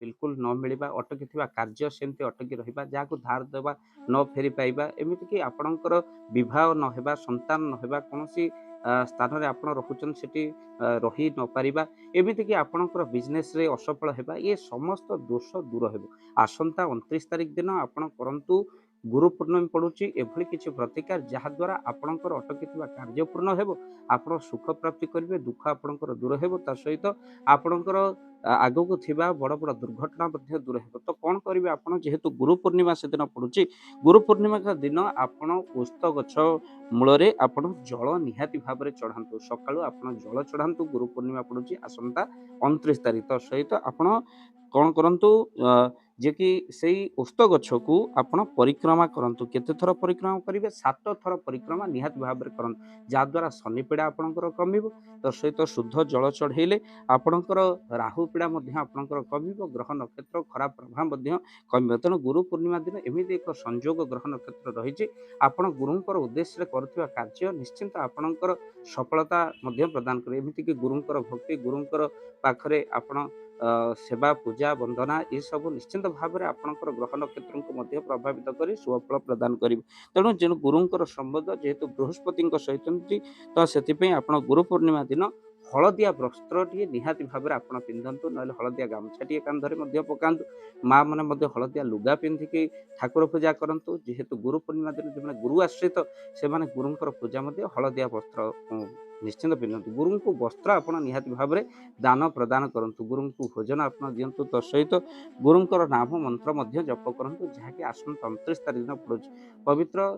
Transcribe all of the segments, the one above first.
बिल्कुल न मिलवा अटकी कार्य सेमती अटकी रहा जहाँ धार देवा न फेरी पाइबा एमती कि आपणकर विवाह नहेबा संतान नहेबा कौन स्थान में आप रखुचन से रही न पारिबा एमती कि आपणकर बिजनेस रे असफल होगा ये समस्त दोष दूर हो आसंता 29 तारिख दिन आपण करंतु गुरु पूर्णमी पड़ुची एभली किसी प्रतिकार जहाद्वारा आपणकर अटकी कार्य पूर्ण हो आप सुख प्राप्ति करेंगे दुख आपणकर दूर हो सहित आपणकर आगक थिबा बड़ बड़ दुर्घटना दूर हो तो कौन करेंगे आपड़ जेहेतु गुरु पूर्णिमा से दिन पड़ुची गुरु पूर्णिमा का दिन आपण ओस्त गछ मूल आपण जल निहाती भाव में चढ़ातु सका आप जल चढ़ातु गुरु पूर्णिमा पड़ुची आसंता 29 तारिख तो सहित आपण कौन करंतु जे कि सेई ओस्त गछ को आपण परिक्रमा करंतु केते थर परिक्रमा करेंगे 7 थर परिक्रमा निहाती भाव में करंतु जहाद्वारा शनि पीड़ा आपणकर कमिबो तो सहित शुद्ध जल चढ़ेले आपणकर राहु पीड़ा आपणकर कमिबो ग्रह नक्षत्र खराब प्रभाव कमिबो तेणु गुरु पूर्णिमा दिन एमती एक संयोग ग्रह नक्षत्र रही आपण गुरुंकर उद्देश्य करथिबा कार्य निश्चिंत आपणकर सफलता प्रदान करे एमती कि गुरुंकर भक्ति गुरुंकर पाखरे आपण सेवा पूजा वंदना ये सब निश्चिंत भाव में आपणकर ग्रह नक्षत्र को प्रभावित कर शुभफल प्रदान करेंगे तेणु जो गुरुंकर संबंध जेहेतु बृहस्पति सहित तो से आप गुरु पूर्णिमा दिन हलदिया वस्त्र टी निहाती भाव में आप पिंधतु ना हलदिया गामछा टी कांधे पकातु माँ मैंने हलदिया लुगा पिंधिकी ठाकुर पूजा करूँ जेहेतु गुरु पूर्णिमा दिन जो गुरु आश्रित से गुरुंकर पूजा हलदिया वस्त्र निश्चिंत पिंधतु गुरु को वस्त्र आप निहाती भाव में दान प्रदान करूँ गुरु को भोजन आप दिंतु तो सहित गुरुंकर नाम मंत्र जप करूँ जहाँकि आसन 29 तारिख दिन पड़ुଛି पवित्र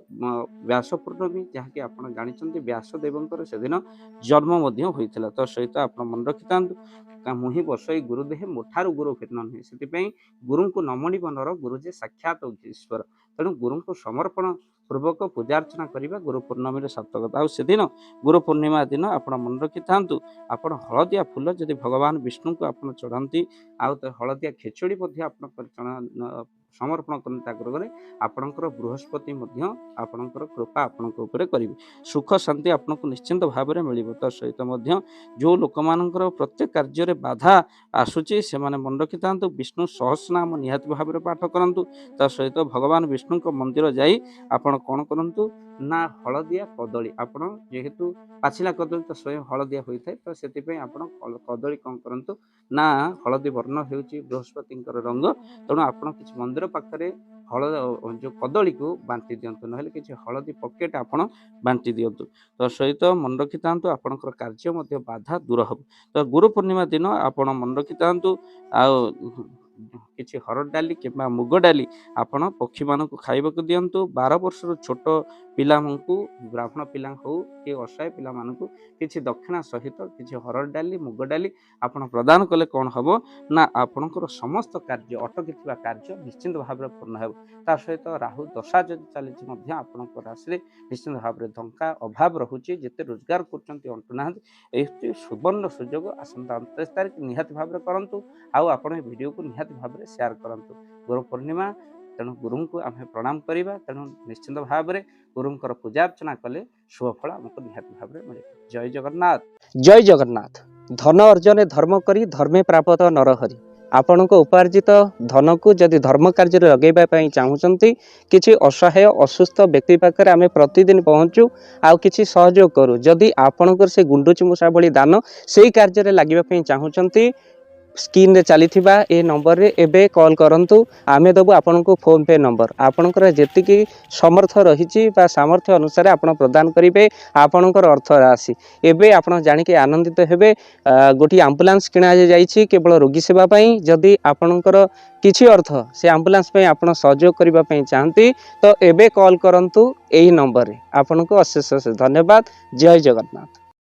व्यास पूर्णमी जहाँकि आप जानते व्यासदेव से दिन जन्म होता तो सहित आप मन रखि था मुहि बसई गुरुदेह मोठारू गुरु फिर नुहे से गुरु को नमणी बनर गुरुजे साक्षात ईश्वर तेणु गुरु को समर्पण पूर्वक पूजा अर्चना करवा गुरु पूर्णमी सार्थकता आ से दिन गुरु पूर्णिमा दिन आप मन रखि था आप हलदिया फूल जदि भगवान विष्णु को आप चढ़ाती आउ तो हलदिया खेचुड़ी समर्पण करने आपणकर बृहस्पति आपणकर कृपा आपण करेंगे सुख शांति आपको निश्चिंत भाव में मिल तो सहित जो लोक मानकर प्रत्येक कार्य बाधा आसूची से मन रखि था विष्णु सहस्रनाम निहाती भाव में पाठ करूँ तो सहित भगवान विष्णु मंदिर जाई आपण कौन करूँ ना हलदिया कदली आपड़ जेहेतु पाचिला कदली तो स्वयं हलदिया होता है तो से आप कदली कौन करूँ ना हलदी वर्ण हो बृहस्पति रंग तेणु आप किसी मंदिर पाखे हल जो कदली को बांटी दिंतु ना किसी हलदी पकेट आप बांटी दिंतु तो सहित मन रखि था आपणकर कार्य बाधा दूर हो तो गुरु पूर्णिमा दिन आप मन रखि था किसी हरड़ डाली कि मुग डाली आपण पक्षी मान खाइबा दिंतु 12 वर्षर छोट पिला ब्राह्मण पिला हो कि असहाय पिला किसी दक्षिणा सहित किसी हरड़ डाली मुग डाली आपण प्रदान कले कौन हम ना आपणकर समस्त कार्य अटकी कार्य निश्चिंत भाव में पूर्ण हो ता सहित राहु दशा जब चली आपणकर राशि निश्चिंत भाव में टंका अभाव रोचे जिते रोजगार करना ये सुवर्ण सुजोग आसंता 29 तारिख निहाती भाव में करूँ आउ आपण वीडियो को निहाती भाव में शेयर करूँ गुरु पूर्णिमा तेणु गुरु को आम प्रणाम करवा तेणु निश्चिंत भाव में गुरुंकर पूजा अर्चना कले शुभफल आमको निहाती भाव में मिले जय जगन्नाथ जय जगन्नाथ धन अर्जन धर्म करी धर्मे प्राप्त नरहरि आपण को उपार्जित धन को जदि धर्म कार्य लगे चाहूँगी किसी असहाय असुस्थ व्यक्ति पाखे आम प्रतिदिन पहुँचू आउ किसी सहयोग करूँ जदि आपणकर से गुंडुची मूषा भली दान से कार्य लगे चाहूँगी स्क्रीन रे चली ए नंबर रे एबे कॉल करंतु आमे दबु आपन को फोन पे नंबर आपनकर जेतिकी समर्थ रही सामर्थ्य अनुसार आपण प्रदान करिवे आपनकर अर्थ राशि एबे आपण जानि के आनंदित हेबे गोटी एम्बुलेंस किना जाइछि केवल रोगी सेवा पई जदि आपनकर किछि अर्थ से एम्बुलेंस पई आपण सहयोग करिबा पई चाहंती तो एबे कॉल करंतु एही नंबर रे आपन को अशेष धन्यवाद जय जगन्नाथ।